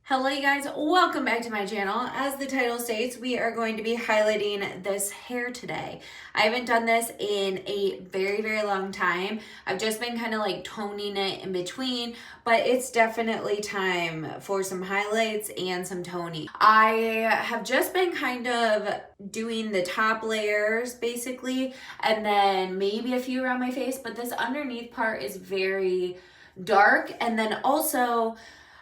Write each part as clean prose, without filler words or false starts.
Hello you guys, welcome back to my channel. As the title states, we are going to be highlighting this hair today. I haven't done this in a very long time. I've just been kind of like toning it in between, but it's definitely time for some highlights and some toning. I have just been kind of doing the top layers basically, and then maybe a few around my face, but this underneath part is very dark. And then also,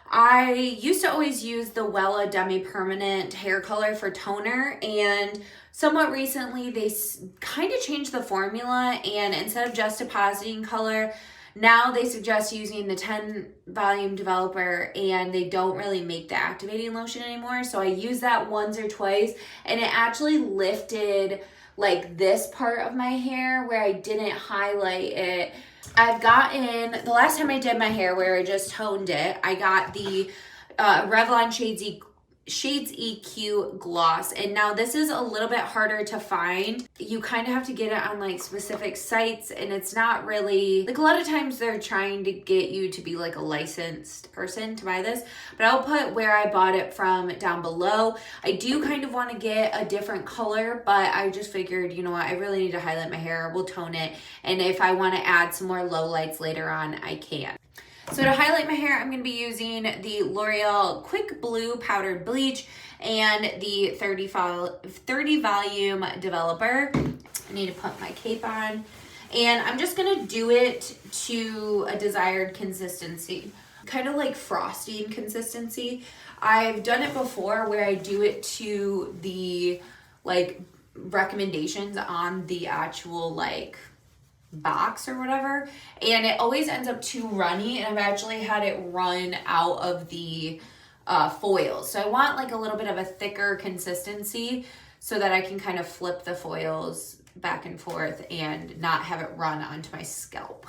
I used to always use the Wella Demi-Permanent hair color for toner, and somewhat recently they kind of changed the formula, and instead of just depositing color, now they suggest using the 10 volume developer, and they don't really make the activating lotion anymore. So I used that once or twice, and it actually lifted like this part of my hair where I didn't highlight it. I've gotten, the last time I did my hair where I just toned it, I got the Revlon Shades EQ gloss, and now this is a little bit harder to find. You kind of have to get it on like specific sites, and it's not really, like a lot of times they're trying to get you to be like a licensed person to buy this, but I'll put where I bought it from down below. I do kind of want to get a different color, but I just figured, you know what, I really need to highlight my hair. We'll tone it, and if I want to add some more low lights later on, I can. So to highlight my hair, I'm going to be using the L'Oreal Quick Blue Powdered Bleach and the 30 volume developer. I need to put my cape on, and I'm just going to do it to a desired consistency, kind of like frosting consistency. I've done it before where I do it to the like recommendations on the actual like box or whatever, and it always ends up too runny, and I've actually had it run out of the foils. So I want like a little bit of a thicker consistency so that I can kind of flip the foils back and forth and not have it run onto my scalp.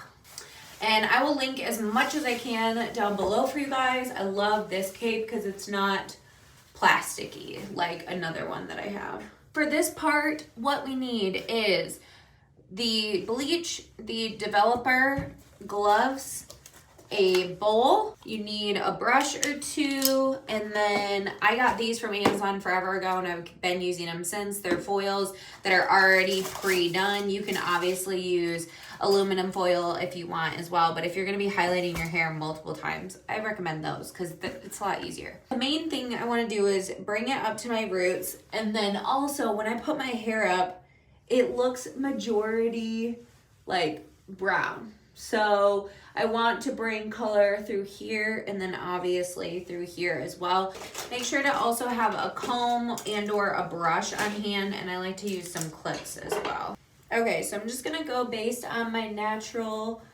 And I will link as much as I can down below for you guys. I love this cape because it's not plasticky like another one that I have. For this part, what we need is the bleach, the developer, gloves, a bowl. You need a brush or two, and then I got these from Amazon forever ago, and I've been using them since. They're foils that are already pre-done. You can obviously use aluminum foil if you want as well, but if you're going to be highlighting your hair multiple times, I recommend those because it's a lot easier. The main thing I want to do is bring it up to my roots, and then also when I put my hair up, it looks majority like brown. So I want to bring color through here and then obviously through here as well. Make sure to also have a comb and or a brush on hand, and I like to use some clips as well. Okay, so I'm just gonna go based on my natural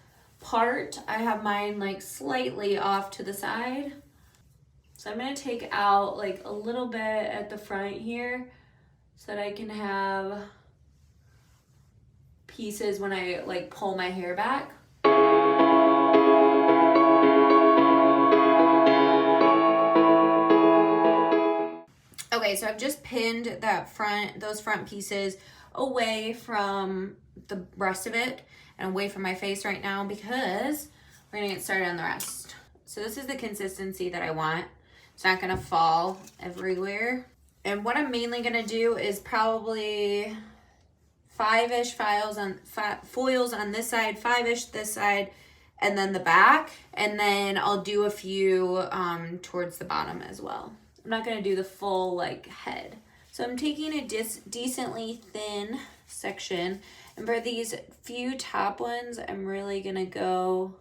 part. I have mine like slightly off to the side. So I'm gonna take out like a little bit at the front here so that I can have pieces when I like pull my hair back. Okay, so I've just pinned those front pieces away from the rest of it and away from my face right now because we're gonna get started on the rest. So this is the consistency that I want. It's not gonna fall everywhere. And what I'm mainly gonna do is probably five-ish foils on this side, five-ish this side, and then the back, and then I'll do a few towards the bottom as well. I'm not going to do the full like head. So I'm taking a decently thin section, and for these few top ones, I'm really going to go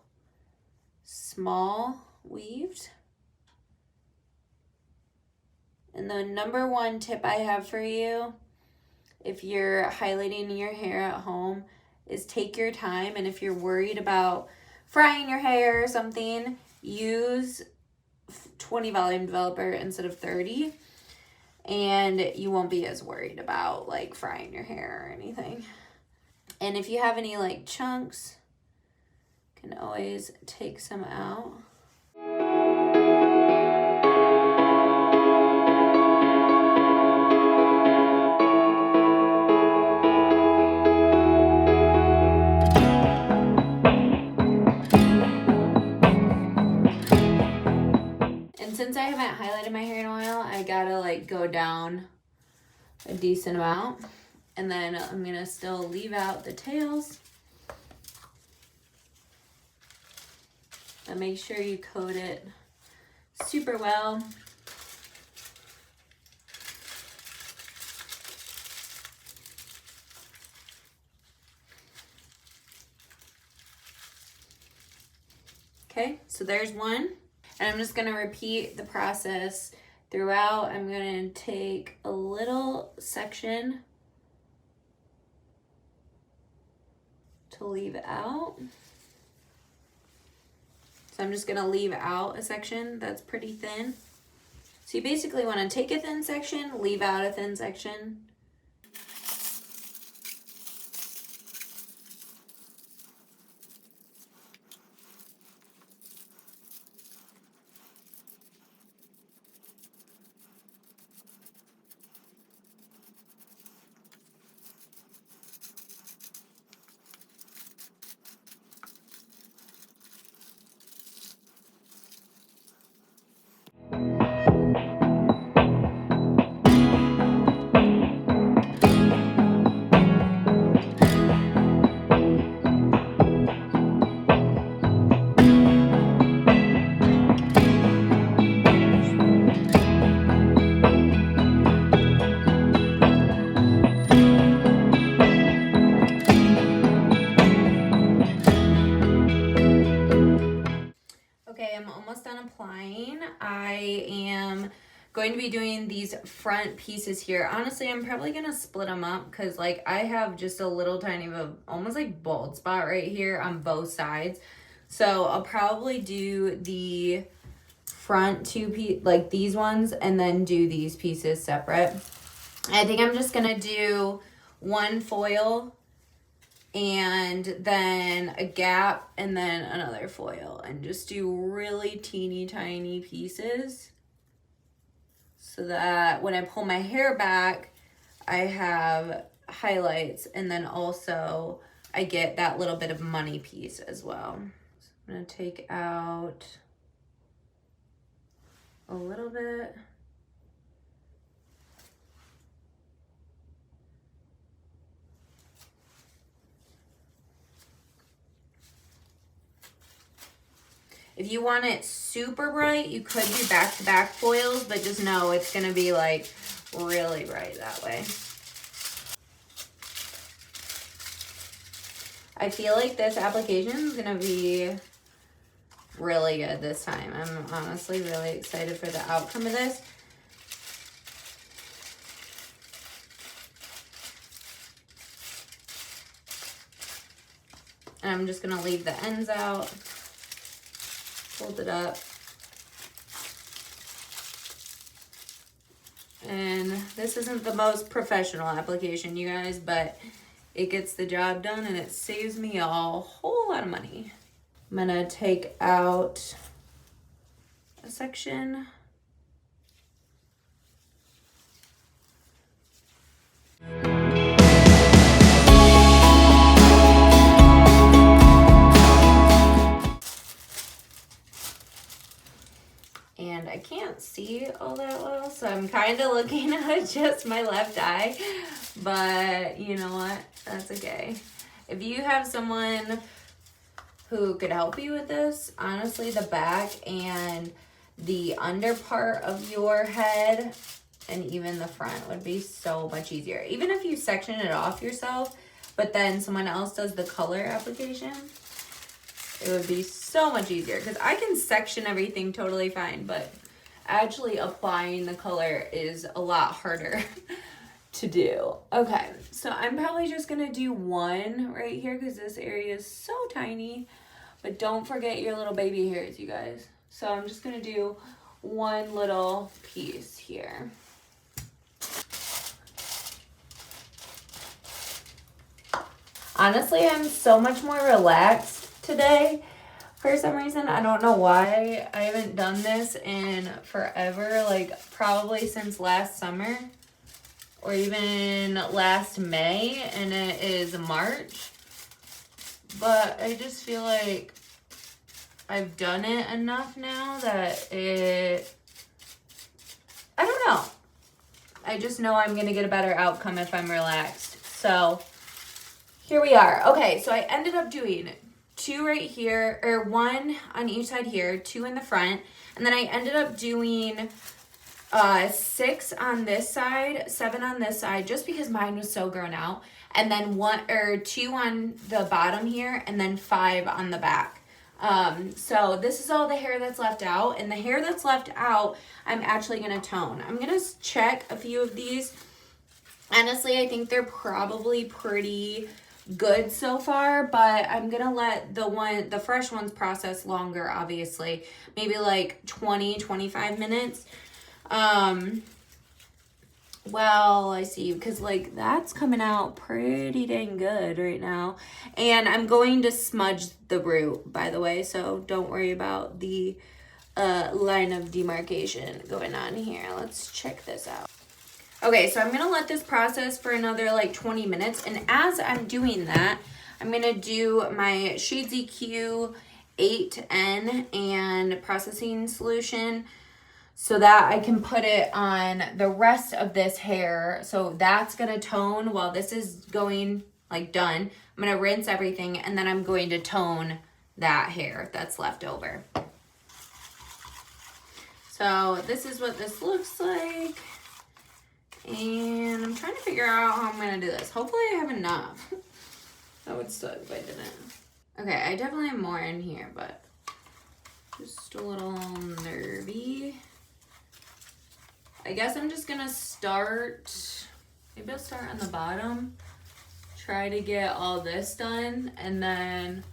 small weaved. And the number one tip I have for you, if you're highlighting your hair at home, is take your time. And if you're worried about frying your hair or something, use 20 volume developer instead of 30, and you won't be as worried about like frying your hair or anything. And if you have any like chunks, you can always take some out. since I haven't highlighted my hair in a while, I gotta like go down a decent amount. And then I'm gonna still leave out the tails. And make sure you coat it super well. Okay, so there's one. And I'm just gonna repeat the process throughout. I'm gonna take a little section to leave out. So I'm just gonna leave out a section that's pretty thin. So you basically wanna take a thin section, leave out a thin section. Okay, I'm almost done applying. I am going to be doing these front pieces here. Honestly, I'm probably gonna split them up because like I have just a little tiny of a, almost like bald spot right here on both sides. So I'll probably do the front two like these ones, and then do these pieces separate. I think I'm just gonna do one foil and then a gap and then another foil, and just do really teeny tiny pieces so that when I pull my hair back, I have highlights, and then also I get that little bit of money piece as well. So I'm gonna take out a little bit. If you want it super bright, you could do back-to-back foils, but just know it's gonna be like really bright that way. I feel like this application is gonna be really good this time. I'm honestly really excited for the outcome of this. And I'm just gonna leave the ends out. Fold it up. And this isn't the most professional application, you guys, but it gets the job done and it saves me a whole lot of money. I'm gonna take out a section. And I can't see all that well, so I'm kind of looking at just my left eye, but you know what, that's okay. If you have someone who could help you with this, honestly, the back and the under part of your head and even the front would be so much easier. Even if you section it off yourself, but then someone else does the color application, it would be so much easier, because I can section everything totally fine, but actually applying the color is a lot harder to do. Okay, so I'm probably just gonna do one right here because this area is so tiny, but don't forget your little baby hairs, you guys. So I'm just gonna do one little piece here. Honestly, I'm so much more relaxed today for some reason. I don't know why. I haven't done this in forever, like probably since last summer or even last May, and it is March. But I just feel like I've done it enough now that it I just know I'm gonna get a better outcome if I'm relaxed. So here we are. Okay, so I ended up doing 2 right here, or 1 on each side here, 2 in the front, and then I ended up doing 6 on this side, 7 on this side, just because mine was so grown out, and then 2 on the bottom here, and then 5 on the back. So this is all the hair that's left out, and the hair that's left out, I'm actually gonna tone. I'm gonna check a few of these. Honestly, I think they're probably pretty good so far, but I'm gonna let the fresh ones process longer, obviously, maybe like 20-25 minutes. Well, I see, because like that's coming out pretty dang good right now, and I'm going to smudge the root, by the way, so don't worry about the line of demarcation going on here. Let's check this out. Okay, so I'm gonna let this process for another like 20 minutes. And as I'm doing that, I'm gonna do my Shades EQ 8N and processing solution so that I can put it on the rest of this hair. So that's gonna tone while this is going like done. I'm gonna rinse everything and then I'm going to tone that hair that's left over. So this is what this looks like. And I'm trying to figure out how I'm going to do this. Hopefully I have enough. That would suck if I didn't. Okay, I definitely have more in here, but just a little nervy. I guess I'm just going to start, maybe I'll start on the bottom. Try to get all this done and then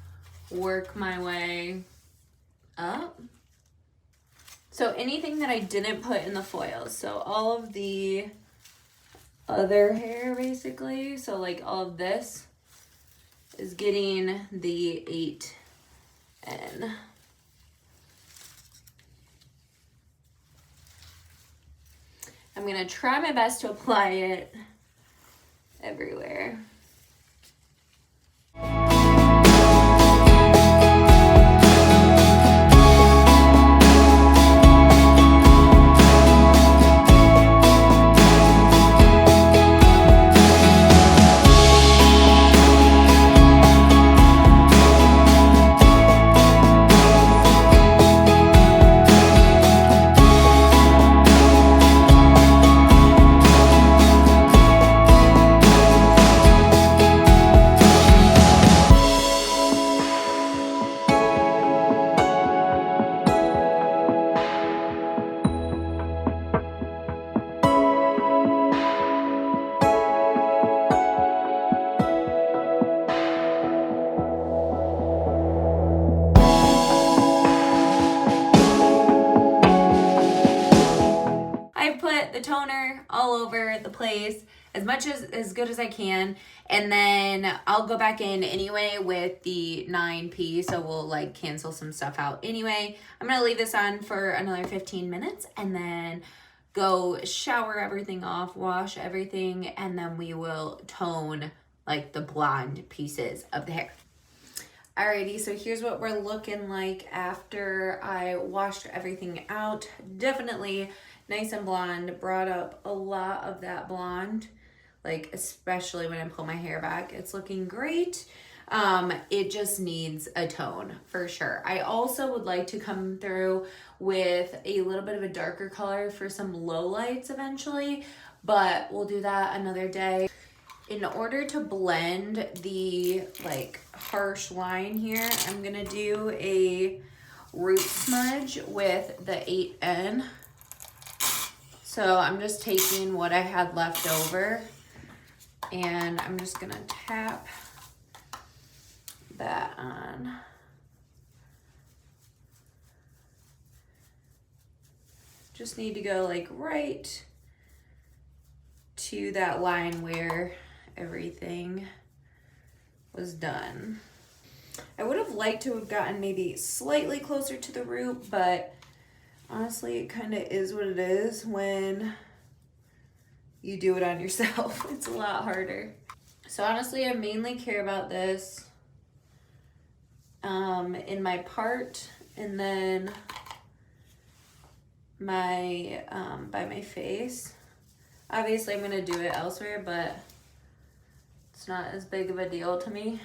work my way up. So anything that I didn't put in the foils. So all of the other hair basically, so like all of this is getting the 8N. I'm gonna try my best to apply it everywhere. The toner all over the place as good as I can, and then I'll go back in anyway with the 9P, so we'll like cancel some stuff out anyway. I'm gonna leave this on for another 15 minutes and then go shower everything off, wash everything, and then we will tone like the blonde pieces of the hair. Alrighty, so here's what we're looking like after I washed everything out. Definitely nice and blonde, brought up a lot of that blonde, like especially when I pull my hair back. It's looking great. It just needs a tone for sure. I also would like to come through with a little bit of a darker color for some low lights eventually, but we'll do that another day. In order to blend the like harsh line here, I'm gonna do a root smudge with the 8N. So I'm just taking what I had left over and I'm just gonna tap that on. Just need to go like right to that line where everything was done. I would have liked to have gotten maybe slightly closer to the root, but honestly, it kind of is what it is when you do it on yourself. It's a lot harder. So honestly, I mainly care about this in my part and then my by my face. Obviously, I'm going to do it elsewhere, but it's not as big of a deal to me.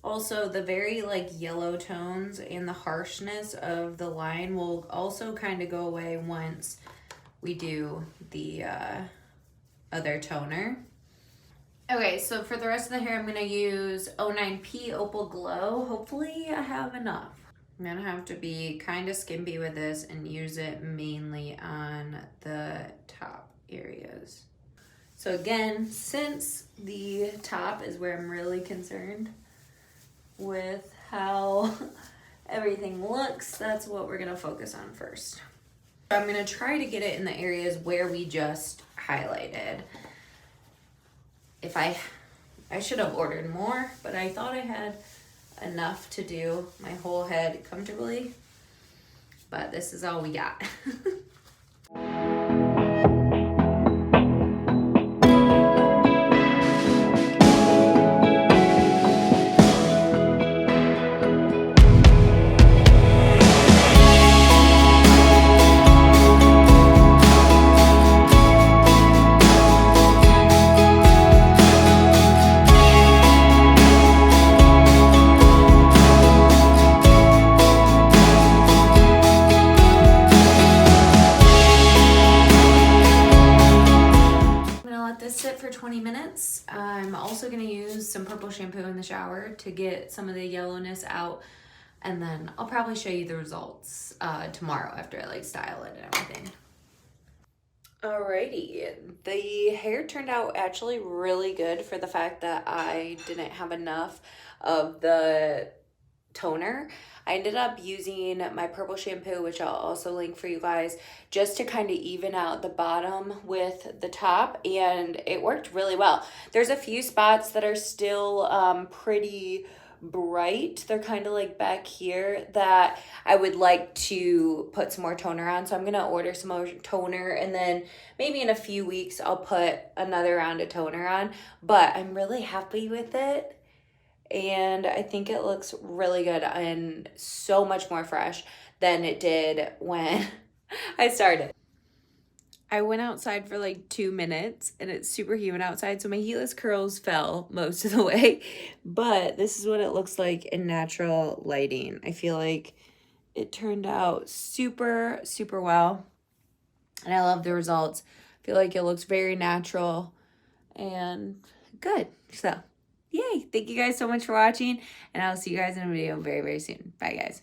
Also, the very like yellow tones and the harshness of the line will also kind of go away once we do the other toner. Okay, so for the rest of the hair, I'm going to use 09P Opal Glow. Hopefully I have enough. I'm going to have to be kind of skimpy with this and use it mainly on the top areas. So again, since the top is where I'm really concerned with how everything looks, that's what we're going to focus on first. I'm going to try to get it in the areas where we just highlighted. I should have ordered more, but I thought I had enough to do my whole head comfortably, but this is all we got. Sit for 20 minutes. I'm also going to use some purple shampoo in the shower to get some of the yellowness out, and then I'll probably show you the results tomorrow after I like style it and everything. Alrighty, the hair turned out actually really good for the fact that I didn't have enough of the toner. I ended up using my purple shampoo, which I'll also link for you guys, just to kind of even out the bottom with the top, and it worked really well. There's a few spots that are still pretty bright. They're kind of like back here that I would like to put some more toner on. So I'm going to order some more toner, and then maybe in a few weeks I'll put another round of toner on. But I'm really happy with it. And I think it looks really good and so much more fresh than it did when I started. I went outside for like 2 minutes and it's super humid outside, so my heatless curls fell most of the way, but this is what it looks like in natural lighting. I feel like it turned out super, super well, and I love the results. I feel like it looks very natural and good. So yay, thank you guys so much for watching, and I'll see you guys in a video very, very soon. Bye, guys.